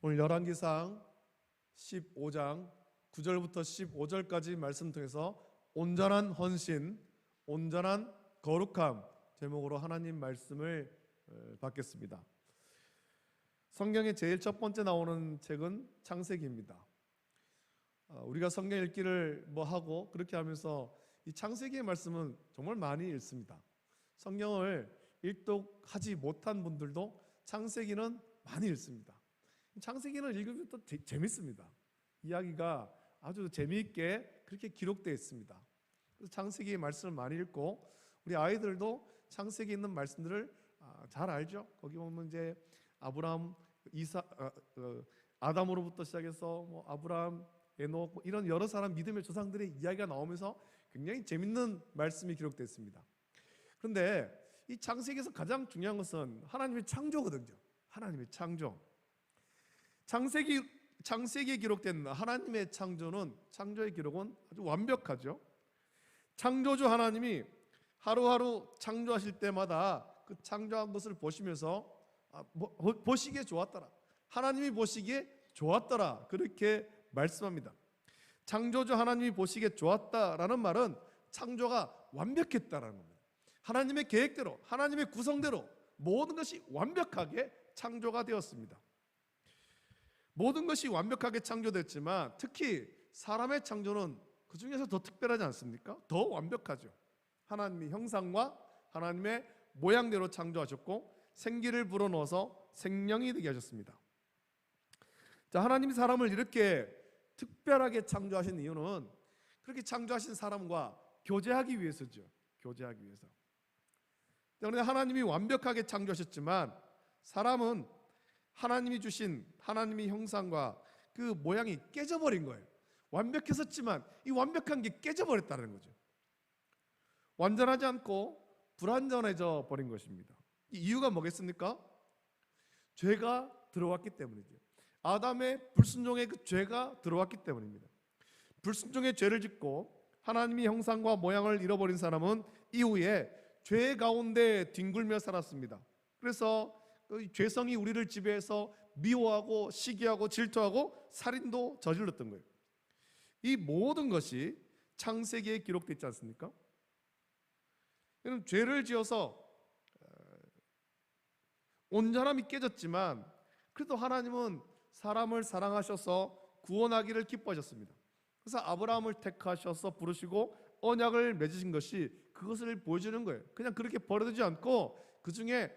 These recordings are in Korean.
오늘 열왕기상 15장 9절부터 15절까지 말씀 통해서 온전한 헌신, 온전한 거룩함 제목으로 하나님 말씀을 받겠습니다. 성경의 제일 첫 번째 나오는 책은 창세기입니다. 우리가 성경 읽기를 하고 그렇게 하면서 이 창세기의 말씀은 정말 많이 읽습니다. 성경을 일독하지 못한 분들도 창세기는 많이 읽습니다. 창세기는 읽으면 또 재밌습니다. 이야기가 아주 재미있게 그렇게 기록되어 있습니다. 그래서 창세기의 말씀을 많이 읽고 우리 아이들도 창세기에 있는 말씀들을 잘 알죠. 거기 보면 이제 아브라함, 아담으로부터 시작해서 아브라함, 에녹 이런 여러 사람 믿음의 조상들의 이야기가 나오면서 굉장히 재밌는 말씀이 기록되어 있습니다. 그런데 이 창세기에서 가장 중요한 것은 하나님의 창조거든요. 하나님의 창조. 창세기에 기록된 하나님의 창조의 기록은 아주 완벽하죠. 창조주 하나님이 하루하루 창조하실 때마다 그 창조한 것을 보시면서 보시기에 좋았더라. 하나님이 보시기에 좋았더라. 그렇게 말씀합니다. 창조주 하나님이 보시기에 좋았다라는 말은 창조가 완벽했다라는 겁니다. 하나님의 계획대로, 하나님의 구성대로 모든 것이 완벽하게 창조가 되었습니다. 모든 것이 완벽하게 창조됐지만 특히 사람의 창조는 그 중에서 더 특별하지 않습니까? 더 완벽하죠. 하나님의 형상과 하나님의 모양대로 창조하셨고 생기를 불어넣어서 생명이 되게 하셨습니다. 자, 하나님이 사람을 이렇게 특별하게 창조하신 이유는 그렇게 창조하신 사람과 교제하기 위해서죠. 교제하기 위해서. 그런데 하나님이 완벽하게 창조하셨지만 사람은 하나님이 주신 하나님의 형상과 그 모양이 깨져버린 거예요. 완벽했었지만 이 완벽한 게 깨져버렸다는 거죠. 완전하지 않고 불완전해져 버린 것입니다. 이 이유가 뭐겠습니까? 죄가 들어왔기 때문이죠. 아담의 불순종의 그 죄가 들어왔기 때문입니다. 불순종의 죄를 짓고 하나님의 형상과 모양을 잃어버린 사람은 이후에 죄 가운데 뒹굴며 살았습니다. 그래서 죄성이 우리를 지배해서 미워하고 시기하고 질투하고 살인도 저질렀던 거예요. 이 모든 것이 창세기에 기록되어 있지 않습니까? 죄를 지어서 온전함이 깨졌지만 그래도 하나님은 사람을 사랑하셔서 구원하기를 기뻐하셨습니다. 그래서 아브라함을 택하셔서 부르시고 언약을 맺으신 것이 그것을 보여주는 거예요. 그냥 그렇게 버려두지 않고 그 중에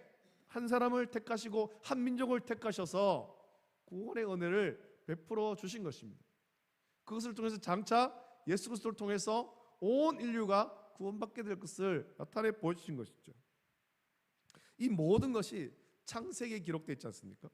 한 사람을 택하시고 한 민족을 택하셔서 구원의 은혜를 베풀어 주신 것입니다. 그것을 통해서 장차 예수 그리스도를 통해서 온 인류가 구원받게 될 것을 나타내 보여주신 것이죠. 이 모든 것이 창세기에 기록되어 있지 않습니까?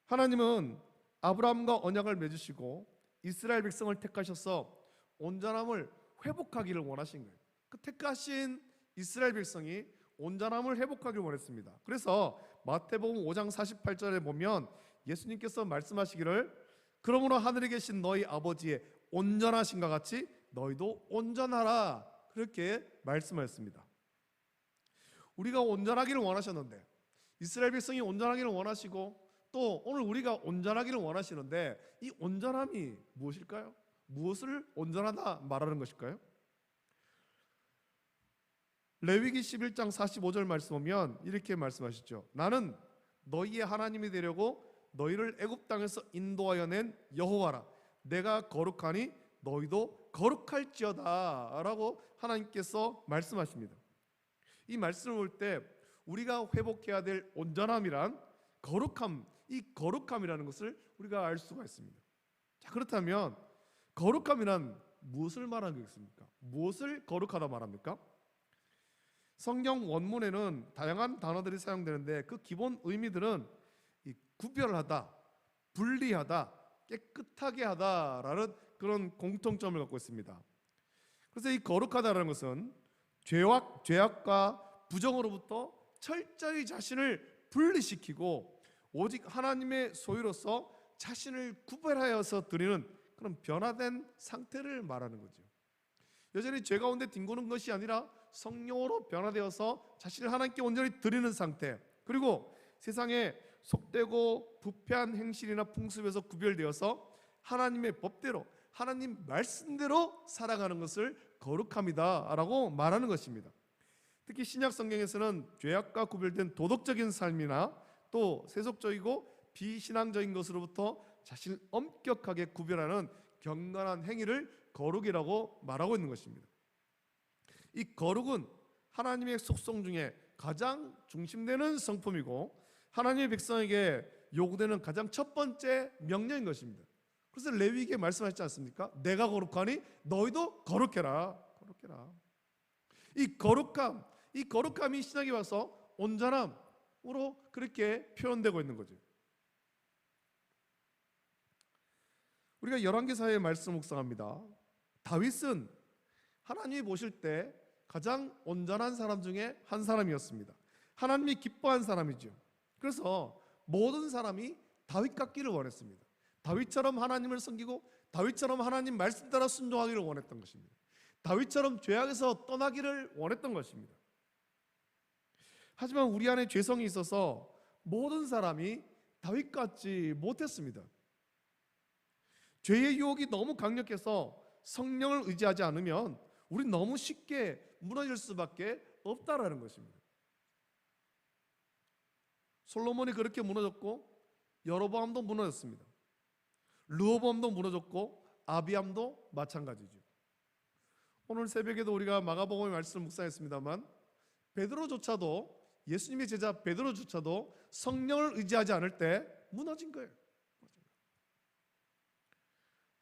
하나님은 아브라함과 언약을 맺으시고 이스라엘 백성을 택하셔서 온전함을 회복하기를 원하신 거예요. 그 택하신 이스라엘 백성이 온전함을 회복하기를 원했습니다. 그래서 마태복음 5장 48절에 보면 예수님께서 말씀하시기를 그러므로 하늘에 계신 너희 아버지의 온전하신과 같이 너희도 온전하라 그렇게 말씀하셨습니다. 우리가 온전하기를 원하셨는데 이스라엘 백성이 온전하기를 원하시고 또 오늘 우리가 온전하기를 원하시는데 이 온전함이 무엇일까요? 무엇을 온전하다 말하는 것일까요? 레위기 11장 45절 말씀 보면 이렇게 말씀하시죠. 나는 너희의 하나님이 되려고 너희를 애굽 땅에서 인도하여 낸 여호와라. 내가 거룩하니 너희도 거룩할지어다 라고 하나님께서 말씀하십니다. 이 말씀을 볼 때 우리가 회복해야 될 온전함이란 거룩함, 이 거룩함이라는 것을 우리가 알 수가 있습니다. 자, 그렇다면 거룩함이란 무엇을 말하는 것입니까? 무엇을 거룩하다 말합니까? 성경 원문에는 다양한 단어들이 사용되는데 그 기본 의미들은 구별하다, 분리하다, 깨끗하게 하다라는 그런 공통점을 갖고 있습니다. 그래서 이 거룩하다라는 것은 죄악과 부정으로부터 철저히 자신을 분리시키고 오직 하나님의 소유로서 자신을 구별하여서 드리는 그런 변화된 상태를 말하는 거죠. 여전히 죄 가운데 뒹구는 것이 아니라 성령으로 변화되어서 자신을 하나님께 온전히 드리는 상태, 그리고 세상에 속되고 부패한 행실이나 풍습에서 구별되어서 하나님의 법대로 하나님 말씀대로 살아가는 것을 거룩함이다 라고 말하는 것입니다. 특히 신약 성경에서는 죄악과 구별된 도덕적인 삶이나 또 세속적이고 비신앙적인 것으로부터 자신을 엄격하게 구별하는 경건한 행위를 거룩이라고 말하고 있는 것입니다. 이 거룩은 하나님의 속성 중에 가장 중심되는 성품이고 하나님의 백성에게 요구되는 가장 첫 번째 명령인 것입니다. 그래서 레위기에 말씀하셨지 않습니까? 내가 거룩하니 너희도 거룩해라. 거룩해라. 이 거룩함이 신약에 와서 온전함으로 그렇게 표현되고 있는 거죠. 우리가 열왕기사의 말씀 묵상합니다. 다윗은 하나님이 보실 때 가장 온전한 사람 중에 한 사람이었습니다. 하나님이 기뻐한 사람이죠. 그래서 모든 사람이 다윗 같기를 원했습니다. 다윗처럼 하나님을 섬기고 다윗처럼 하나님 말씀 따라 순종하기를 원했던 것입니다. 다윗처럼 죄악에서 떠나기를 원했던 것입니다. 하지만 우리 안에 죄성이 있어서 모든 사람이 다윗 같지 못했습니다. 죄의 유혹이 너무 강력해서 성령을 의지하지 않으면 우리 너무 쉽게 무너질 수밖에 없다라는 것입니다. 솔로몬이 그렇게 무너졌고 여로보암도 무너졌습니다. 르호보암도 무너졌고 아비암도 마찬가지죠. 오늘 새벽에도 우리가 마가복음의 말씀을 묵상했습니다만 베드로조차도 예수님의 제자 베드로조차도 성령을 의지하지 않을 때 무너진 거예요.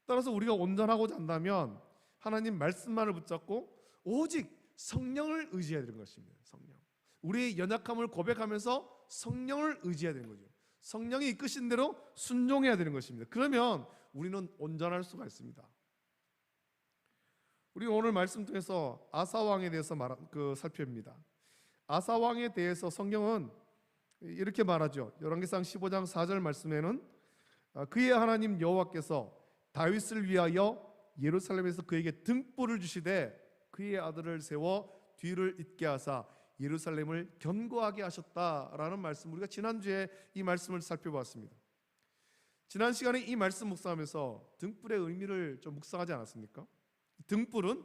따라서 우리가 온전하고자 한다면 하나님 말씀만을 붙잡고 오직 성령을 의지해야 되는 것입니다. 성령. 우리의 연약함을 고백하면서 성령을 의지해야 되는 거죠. 성령이 이끄신 대로 순종해야 되는 것입니다. 그러면 우리는 온전할 수가 있습니다. 우리 오늘 말씀 통해서 아사 왕에 대해서 살펴봅니다. 아사 왕에 대해서 성경은 이렇게 말하죠. 열왕기상 15장 4절 말씀에는 그의 하나님 여호와께서 다윗을 위하여 예루살렘에서 그에게 등불을 주시되 그의 아들을 세워 뒤를 잇게 하사 예루살렘을 견고하게 하셨다라는 말씀, 우리가 지난주에 이 말씀을 살펴보았습니다. 지난 시간에 이 말씀 묵상하면서 등불의 의미를 좀 묵상하지 않았습니까? 등불은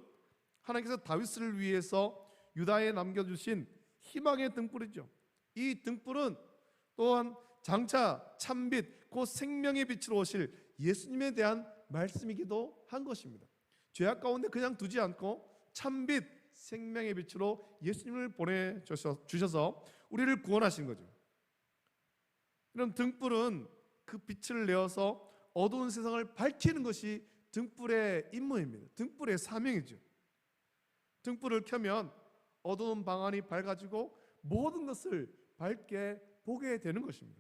하나님께서 다윗을 위해서 유다에 남겨주신 희망의 등불이죠. 이 등불은 또한 장차 참빛 곧 생명의 빛으로 오실 예수님에 대한 말씀이기도 한 것입니다. 죄악 가운데 그냥 두지 않고 참빛 생명의 빛으로 예수님을 보내주셔서 우리를 구원하신 거죠. 이런 등불은 그 빛을 내어서 어두운 세상을 밝히는 것이 등불의 임무입니다. 등불의 사명이죠. 등불을 켜면 어두운 방 안이 밝아지고 모든 것을 밝게 보게 되는 것입니다.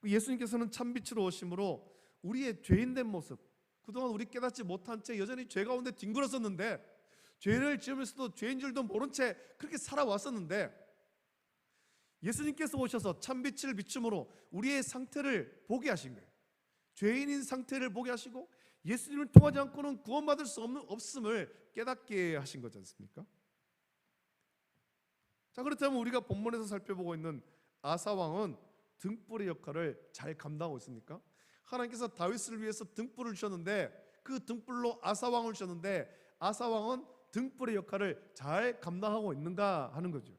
예수님께서는 참빛으로 오심으로 우리의 죄인된 모습, 그동안 우리 깨닫지 못한 채 여전히 죄 가운데 뒹굴었었는데, 죄를 지으면서도 죄인 줄도 모른 채 그렇게 살아왔었는데, 예수님께서 오셔서 참빛을 비춤으로 우리의 상태를 보게 하신 거예요. 죄인인 상태를 보게 하시고 예수님을 통하지 않고는 구원받을 수 없음을 깨닫게 하신 거지 않습니까? 자, 그렇다면 우리가 본문에서 살펴보고 있는 아사 왕은 등불의 역할을 잘 감당하고 있습니까? 하나님께서 다윗을 위해서 등불을 주셨는데 그 등불로 아사 왕을 주셨는데 아사 왕은 등불의 역할을 잘 감당하고 있는가 하는 거죠.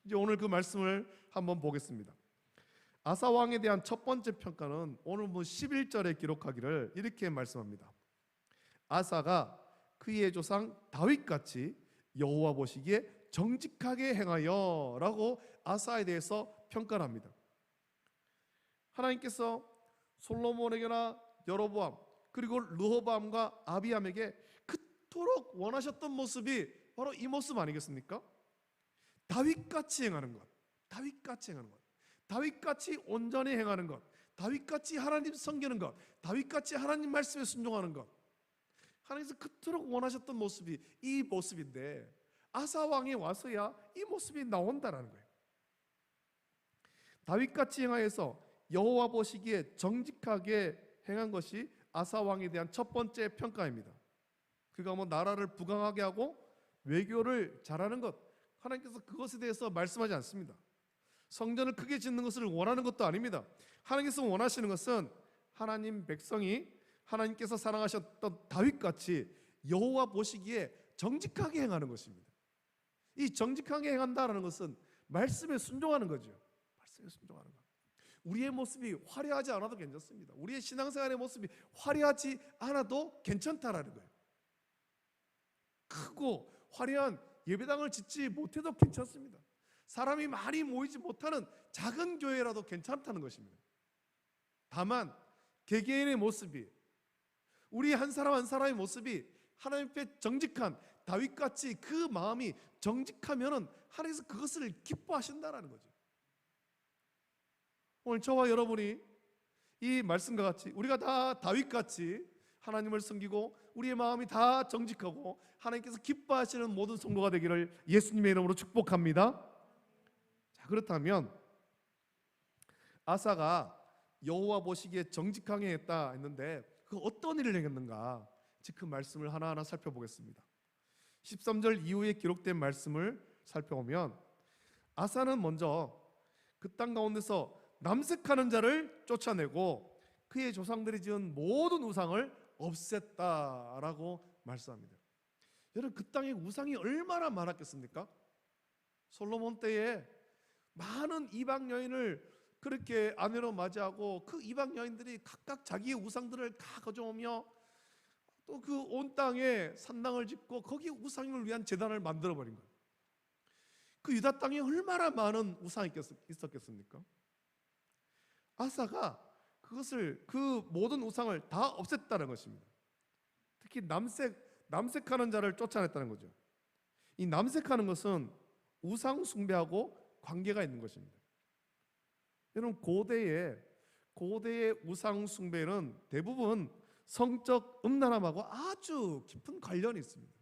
이제 오늘 그 말씀을 한번 보겠습니다. 아사 왕에 대한 첫 번째 평가는 오늘 11절에 기록하기를 이렇게 말씀합니다. 아사가 그의 조상 다윗같이 여호와 보시기에 정직하게 행하여 라고 아사에 대해서 평가를 합니다. 하나님께서 솔로몬에게나 여로보암 그리고 르호보암과 아비암에게 그토록 원하셨던 모습이 바로 이 모습 아니겠습니까? 다윗같이 행하는 것, 다윗같이 행하는 것, 다윗같이 온전히 행하는 것, 다윗같이 하나님 섬기는 것, 다윗같이 하나님 말씀에 순종하는 것, 하나님께서 그토록 원하셨던 모습이 이 모습인데 아사 왕이 와서야 이 모습이 나온다라는 거예요. 다윗같이 행하여서 여호와 보시기에 정직하게 행한 것이 아사 왕에 대한 첫 번째 평가입니다. 그가 나라를 부강하게 하고 외교를 잘하는 것, 하나님께서 그것에 대해서 말씀하지 않습니다. 성전을 크게 짓는 것을 원하는 것도 아닙니다. 하나님께서 원하시는 것은 하나님 백성이 하나님께서 사랑하셨던 다윗같이 여호와 보시기에 정직하게 행하는 것입니다. 이 정직하게 행한다는 것은 말씀에 순종하는 거죠. 말씀에 순종하는 것. 우리의 모습이 화려하지 않아도 괜찮습니다. 우리의 신앙생활의 모습이 화려하지 않아도 괜찮다라는 거예요. 크고 화려한 예배당을 짓지 못해도 괜찮습니다. 사람이 많이 모이지 못하는 작은 교회라도 괜찮다는 것입니다. 다만 개개인의 모습이, 우리 한 사람 한 사람의 모습이 하나님 앞에 정직한 다윗같이 그 마음이 정직하면은 하나님께서 그것을 기뻐하신다라는 거죠. 오늘 저와 여러분이 이 말씀과 같이 우리가 다 다윗같이 하나님을 섬기고 우리의 마음이 다 정직하고 하나님께서 기뻐하시는 모든 성도가 되기를 예수님의 이름으로 축복합니다. 자, 그렇다면 아사가 여호와 보시기에 정직하게 했다 했는데 그 어떤 일을 행했는가? 그 말씀을 하나하나 살펴보겠습니다. 13절 이후에 기록된 말씀을 살펴보면 아사는 먼저 그 땅 가운데서 남색하는 자를 쫓아내고 그의 조상들이 지은 모든 우상을 없앴다라고 말씀합니다. 여러분, 그 땅에 우상이 얼마나 많았겠습니까? 솔로몬 때에 많은 이방 여인을 그렇게 아내로 맞이하고 그 이방 여인들이 각각 자기의 우상들을 다 가져오며 또 그 온 땅에 산당을 짓고 거기에 우상을 위한 제단을 만들어 버린 거예요. 그 유다 땅에 얼마나 많은 우상이 있었겠습니까? 아사가 그것을, 그 모든 우상을 다 없앴다는 것입니다. 특히 남색하는 자를 쫓아냈다는 거죠. 이 남색하는 것은 우상 숭배하고 관계가 있는 것입니다. 여러분, 고대의 우상 숭배는 대부분 성적 음란함하고 아주 깊은 관련이 있습니다.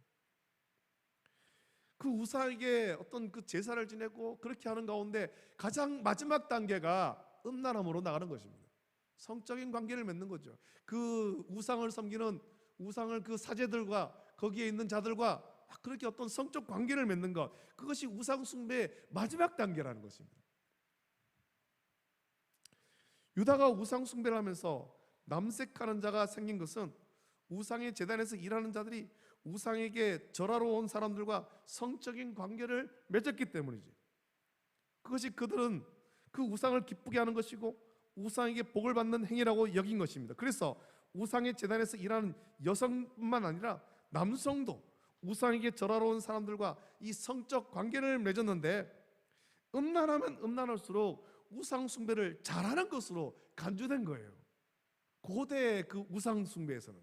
그 우상에게 어떤 그 제사를 지내고 그렇게 하는 가운데 가장 마지막 단계가 음란함으로 나가는 것입니다. 성적인 관계를 맺는 거죠. 그 우상을 섬기는, 우상을 그 사제들과 거기에 있는 자들과 그렇게 어떤 성적 관계를 맺는 것, 그것이 우상 숭배의 마지막 단계라는 것입니다. 유다가 우상 숭배를 하면서 남색하는 자가 생긴 것은 우상의 제단에서 일하는 자들이 우상에게 절하러 온 사람들과 성적인 관계를 맺었기 때문이지. 그것이 그들은 그 우상을 기쁘게 하는 것이고 우상에게 복을 받는 행위라고 여긴 것입니다. 그래서 우상의 제단에서 일하는 여성뿐만 아니라 남성도 우상에게 절하러 온 사람들과 이 성적 관계를 맺었는데, 음란하면 음란할수록 우상 숭배를 잘하는 것으로 간주된 거예요. 고대의 그 우상 숭배에서는.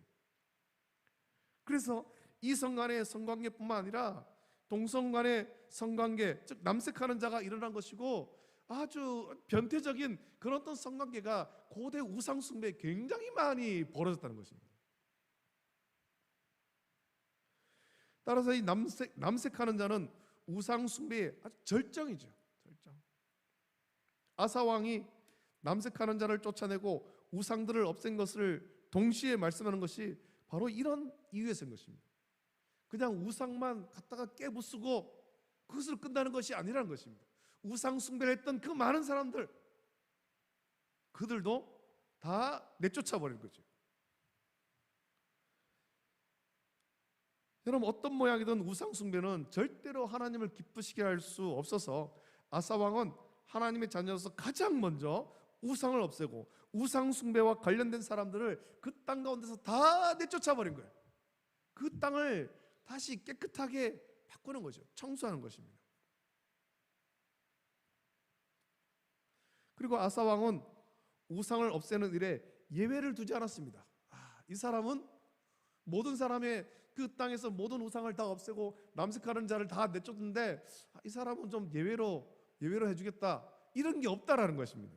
그래서 이성 간의 성관계뿐만 아니라 동성 간의 성관계, 즉 남색하는 자가 일어난 것이고 아주 변태적인 그런 어떤 성관계가 고대 우상 숭배에 굉장히 많이 벌어졌다는 것입니다. 따라서 이 남색하는 자는 우상 숭배의 아주 절정이죠. 절정. 아사 왕이 남색하는 자를 쫓아내고 우상들을 없앤 것을 동시에 말씀하는 것이 바로 이런 이유에서인 것입니다. 그냥 우상만 갖다가 깨부수고 그것으로 끝나는 것이 아니라는 것입니다. 우상 숭배를 했던 그 많은 사람들, 그들도 다 내쫓아 버린 거죠. 여러분, 어떤 모양이든 우상 숭배는 절대로 하나님을 기쁘시게 할 수 없어서 아사 왕은 하나님의 자녀로서 가장 먼저 우상을 없애고 우상 숭배와 관련된 사람들을 그 땅 가운데서 다 내쫓아 버린 거예요. 그 땅을 다시 깨끗하게 바꾸는 거죠. 청소하는 것입니다. 그리고 아사 왕은 우상을 없애는 일에 예외를 두지 않았습니다. 이 사람은 모든 사람의 그 땅에서 모든 우상을 다 없애고 남색하는 자를 다 내쫓는데 이 사람은 좀 예외로 해주겠다, 이런 게 없다라는 것입니다.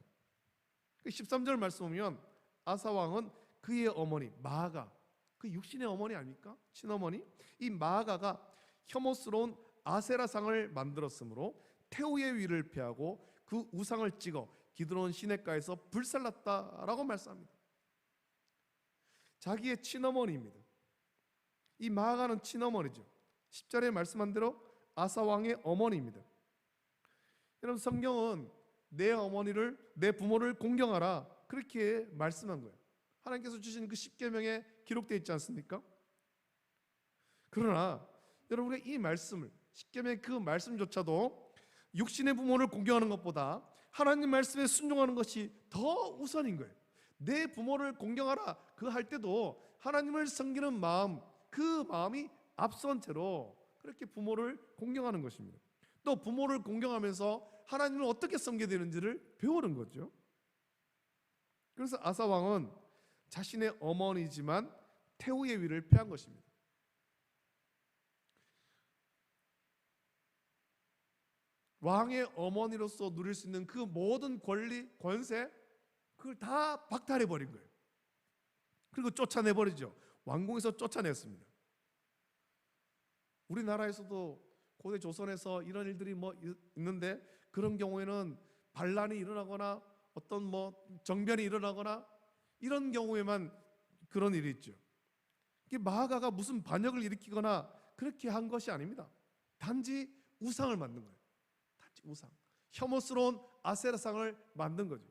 13절 말씀 보면 아사 왕은 그의 어머니 마아가, 그 육신의 어머니 아닙니까? 친어머니, 이 마아가가 혐오스러운 아세라상을 만들었으므로 태우의 위를 피하고 그 우상을 찍어 기드론 시냇가에서 불살랐다라고 말씀합니다. 자기의 친어머니입니다. 이 마아가는 친어머니죠. 10절에 말씀한 대로 아사 왕의 어머니입니다. 여러분, 성경은 내 부모를 공경하라, 그렇게 말씀한 거예요. 하나님께서 주신 그 십계명에 기록되어 있지 않습니까? 그러나 여러분, 우리가 이 말씀을, 십계명의 그 말씀조차도 육신의 부모를 공경하는 것보다 하나님 말씀에 순종하는 것이 더 우선인 거예요. 내 부모를 공경하라 그 할 때도 하나님을 섬기는 마음, 그 마음이 앞선 채로 그렇게 부모를 공경하는 것입니다. 또 부모를 공경하면서 하나님을 어떻게 섬겨야 되는지를 배우는 거죠. 그래서 아사 왕은 자신의 어머니지만 태후의 위를 패한 것입니다. 왕의 어머니로서 누릴 수 있는 그 모든 권리, 권세, 그걸 다 박탈해버린 거예요. 그리고 쫓아내버리죠. 왕궁에서 쫓아냈습니다. 우리나라에서도 고대 조선에서 이런 일들이 있는데, 그런 경우에는 반란이 일어나거나 어떤 정변이 일어나거나 이런 경우에만 그런 일이 있죠. 이게 마아가가 무슨 반역을 일으키거나 그렇게 한 것이 아닙니다. 단지 우상을 만든 거예요. 단지 우상, 혐오스러운 아세라상을 만든 거죠.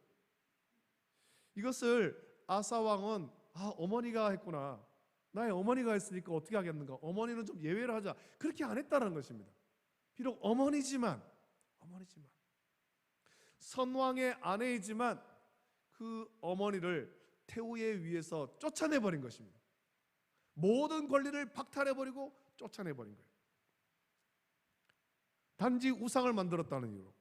이것을 아사 왕은 어머니가 했구나, 나의 어머니가 했으니까 어떻게 하겠는가, 어머니는 좀 예외를 하자, 그렇게 안 했다는 것입니다. 비록 어머니지만 선왕의 아내이지만 그 어머니를 태후의 위에서 쫓아내버린 것입니다. 모든 권리를 박탈해버리고 쫓아내버린 거예요. 단지 우상을 만들었다는 이유로,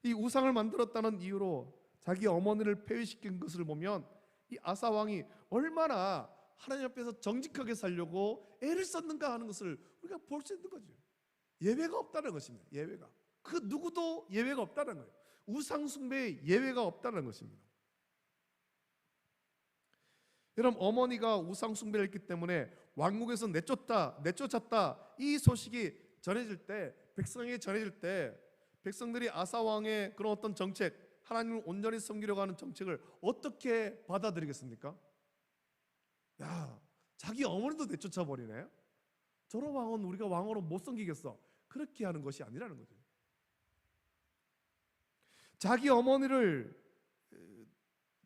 이 우상을 만들었다는 이유로 자기 어머니를 폐위시킨 것을 보면 이 아사 왕이 얼마나 하나님 앞에서 정직하게 살려고 애를 썼는가 하는 것을 우리가 볼 수 있는 거죠. 예외가 없다는 것입니다. 예외가, 그 누구도 예외가 없다는 거예요. 우상 숭배에 예외가 없다는 것입니다. 여러분, 어머니가 우상 숭배를 했기 때문에 왕국에서 내쫓았다 이 소식이 전해질 때, 백성에게 전해질 때, 백성들이 아사 왕의 그런 어떤 정책, 하나님을 온전히 섬기려고 하는 정책을 어떻게 받아들이겠습니까? 야, 자기 어머니도 내쫓아 버리네. 저런 왕은 우리가 왕으로 못 섬기겠어. 그렇게 하는 것이 아니라는 거죠.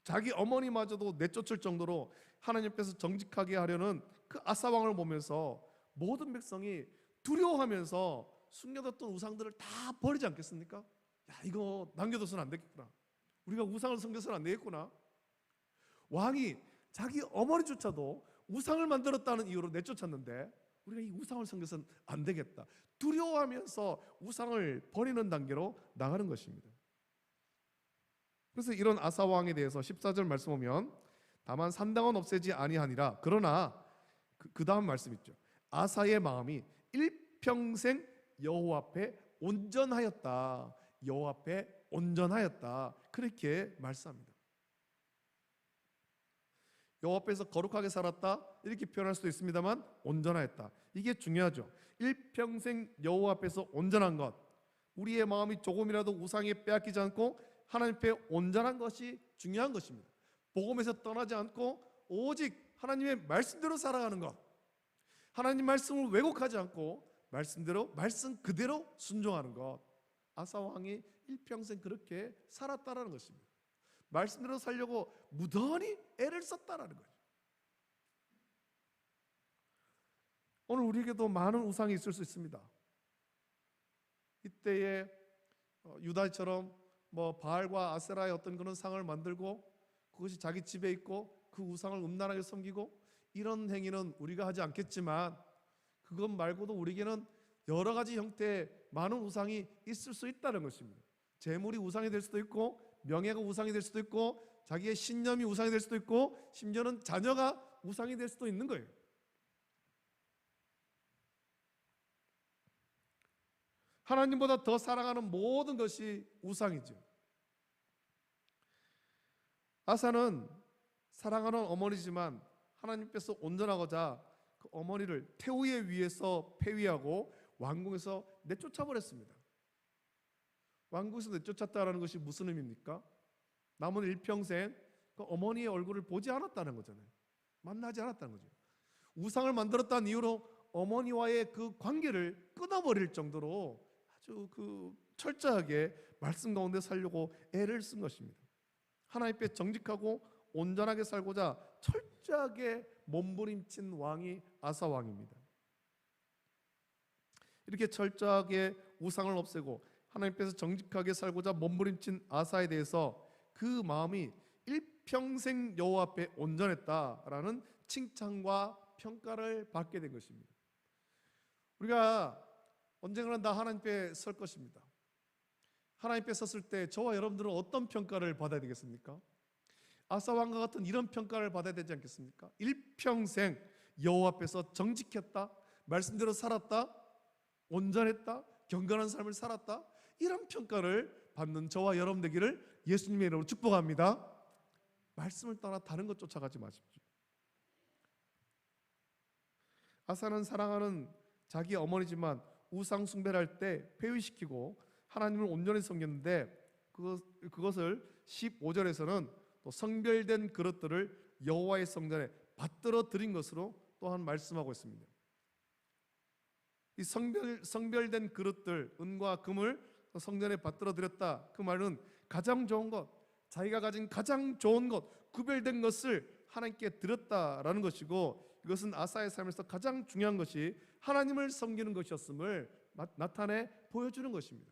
자기 어머니마저도 내쫓을 정도로 하나님 앞에서 정직하게 하려는 그 아사 왕을 보면서 모든 백성이 두려워하면서 숨겨뒀던 우상들을 다 버리지 않겠습니까? 야, 이거 남겨둬서는 안 되겠구나. 우리가 우상을 섬겨서는 안 되겠구나. 왕이 자기 어머니조차도 우상을 만들었다는 이유로 내쫓았는데 우리가 이 우상을 섬겨서는 안 되겠다. 두려워하면서 우상을 버리는 단계로 나가는 것입니다. 그래서 이런 아사 왕에 대해서 14절 말씀 보면, 다만 산당은 없애지 아니하니라. 그러나 그 다음 말씀 있죠. 아사의 마음이 일평생 여호와 앞에 온전하였다. 여호와 앞에 온전하였다. 그렇게 말씀합니다. 여호와 앞에서 거룩하게 살았다 이렇게 표현할 수도 있습니다만, 온전하였다, 이게 중요하죠. 일평생 여호와 앞에서 온전한 것, 우리의 마음이 조금이라도 우상에 빼앗기지 않고 하나님 앞에 온전한 것이 중요한 것입니다. 복음에서 떠나지 않고 오직 하나님의 말씀대로 살아가는 것, 하나님 말씀을 왜곡하지 않고 말씀 그대로 순종하는 것, 아사 왕이 일평생 그렇게 살았다라는 것입니다. 말씀대로 살려고 무던히 애를 썼다라는 거죠. 오늘 우리에게도 많은 우상이 있을 수 있습니다. 이때에 유다처럼 바알과 아세라의 어떤 그런 상을 만들고 그것이 자기 집에 있고 그 우상을 음란하게 섬기고, 이런 행위는 우리가 하지 않겠지만 그것 말고도 우리에게는 여러 가지 형태의 많은 우상이 있을 수 있다는 것입니다. 재물이 우상이 될 수도 있고, 명예가 우상이 될 수도 있고, 자기의 신념이 우상이 될 수도 있고, 심지어는 자녀가 우상이 될 수도 있는 거예요. 하나님보다 더 사랑하는 모든 것이 우상이죠. 아사는 사랑하는 어머니지만 하나님께서 온전하고자 그 어머니를 태후의 위에서 폐위하고 왕궁에서 내쫓아버렸습니다. 왕궁에서 내쫓았다는 것이 무슨 의미입니까? 남은 일평생 그 어머니의 얼굴을 보지 않았다는 거잖아요. 만나지 않았다는 거죠. 우상을 만들었다는 이유로 어머니와의 그 관계를 끊어버릴 정도로 아주 철저하게 말씀 가운데 살려고 애를 쓴 것입니다. 하나님 앞에 정직하고 온전하게 살고자 철저하게 몸부림친 왕이 아사 왕입니다. 이렇게 철저하게 우상을 없애고 하나님 앞에서 정직하게 살고자 몸부림친 아사에 대해서 그 마음이 일평생 여호와 앞에 온전했다라는 칭찬과 평가를 받게 된 것입니다. 우리가 언젠가는 다 하나님 앞에 설 것입니다. 하나님 앞에 섰을 때 저와 여러분들은 어떤 평가를 받아야 되겠습니까? 아사 왕과 같은 이런 평가를 받아야 되지 않겠습니까? 일평생 여호와 앞에서 정직했다, 말씀대로 살았다, 온전했다, 경건한 삶을 살았다, 이런 평가를 받는 저와 여러분 되기를 예수님의 이름으로 축복합니다. 말씀을 따라 다른 것 쫓아가지 마십시오. 아사는 사랑하는 자기 어머니지만 우상 숭배를 할 때 폐위시키고 하나님을 온전히 섬겼는데 그것을 15절에서는 또 성별된 그릇들을 여호와의 성전에 받들어 드린 것으로 또한 말씀하고 있습니다. 이 성별된 그릇들, 은과 금을 성전에 받들어 드렸다. 그 말은 가장 좋은 것, 자기가 가진 가장 좋은 것, 구별된 것을 하나님께 드렸다라는 것이고, 이것은 아사의 삶에서 가장 중요한 것이 하나님을 섬기는 것이었음을 나타내 보여주는 것입니다.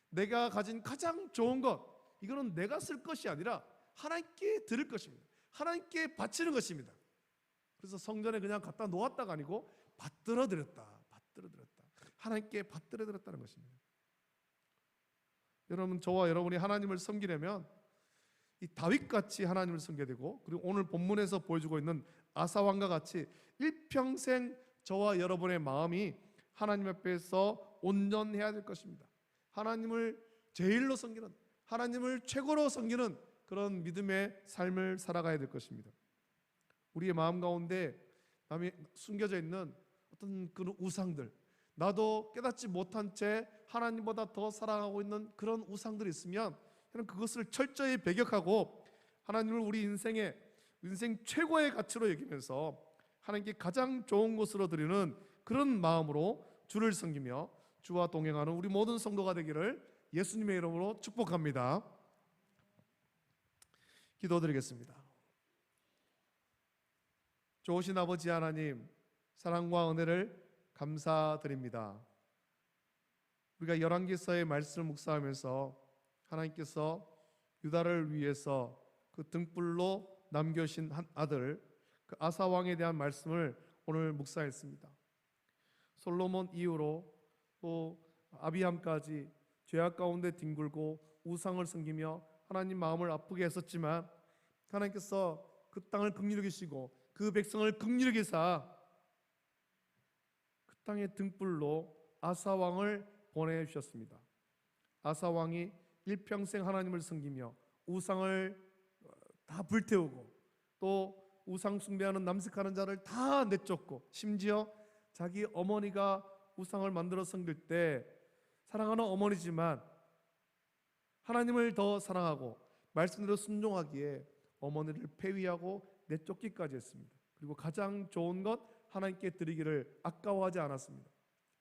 내가 가진 가장 좋은 것, 이거는 내가 쓸 것이 아니라 하나님께 드릴 것입니다. 하나님께 바치는 것입니다. 그래서 성전에 그냥 갖다 놓았다가 아니고 받들어 드렸다. 하나님께 받들어 드렸다는 것입니다. 여러분, 저와 여러분이 하나님을 섬기려면 이 다윗같이 하나님을 섬겨야 되고, 그리고 오늘 본문에서 보여주고 있는 아사 왕과 같이 일평생 저와 여러분의 마음이 하나님 앞에서 온전해야 될 것입니다. 하나님을 제일로 섬기는, 하나님을 최고로 섬기는 그런 믿음의 삶을 살아가야 될 것입니다. 우리의 마음 가운데 남이 숨겨져 있는 어떤 그런 우상들, 나도 깨닫지 못한 채 하나님보다 더 사랑하고 있는 그런 우상들이 있으면 그것을 철저히 배격하고 하나님을 우리 인생 최고의 가치로 여기면서 하나님께 가장 좋은 것으로 드리는 그런 마음으로 주를 섬기며 주와 동행하는 우리 모든 성도가 되기를 예수님의 이름으로 축복합니다. 기도드리겠습니다. 좋으신 아버지 하나님, 사랑과 은혜를 감사드립니다. 우리가 열왕기서의 말씀을 묵상하면서 하나님께서 유다를 위해서 그 등불로 남겨신 한 아들, 그 아사 왕에 대한 말씀을 오늘 묵상했습니다. 솔로몬 이후로 또 아비함까지 죄악 가운데 뒹굴고 우상을 섬기며 하나님 마음을 아프게 했었지만 하나님께서 그 땅을 긍휼히 여기시고 그 백성을 긍휼히 여기사 그 땅의 등불로 아사 왕을 보내주셨습니다. 아사 왕이 일평생 하나님을 섬기며 우상을 다 불태우고 또 우상 숭배하는 남색하는 자를 다 내쫓고, 심지어 자기 어머니가 우상을 만들어 섬길 때 사랑하는 어머니지만 하나님을 더 사랑하고 말씀대로 순종하기에 어머니를 폐위하고 내쫓기까지 했습니다. 그리고 가장 좋은 것 하나님께 드리기를 아까워하지 않았습니다.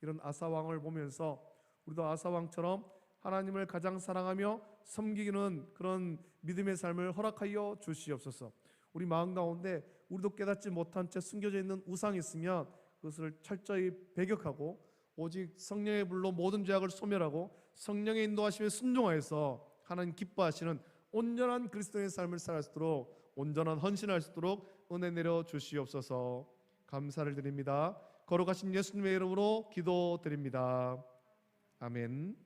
이런 아사 왕을 보면서 우리도 아사 왕처럼 하나님을 가장 사랑하며 섬기는 그런 믿음의 삶을 허락하여 주시옵소서. 우리 마음 가운데 우리도 깨닫지 못한 채 숨겨져 있는 우상이 있으면 그것을 철저히 배격하고 오직 성령의 불로 모든 죄악을 소멸하고 성령의 인도하심에 순종하여서 하나님 기뻐하시는 온전한 그리스도의 삶을 살 수 있도록, 온전한 헌신할 수 있도록 은혜 내려 주시옵소서. 감사를 드립니다. 거룩하신 예수님의 이름으로 기도드립니다. 아멘.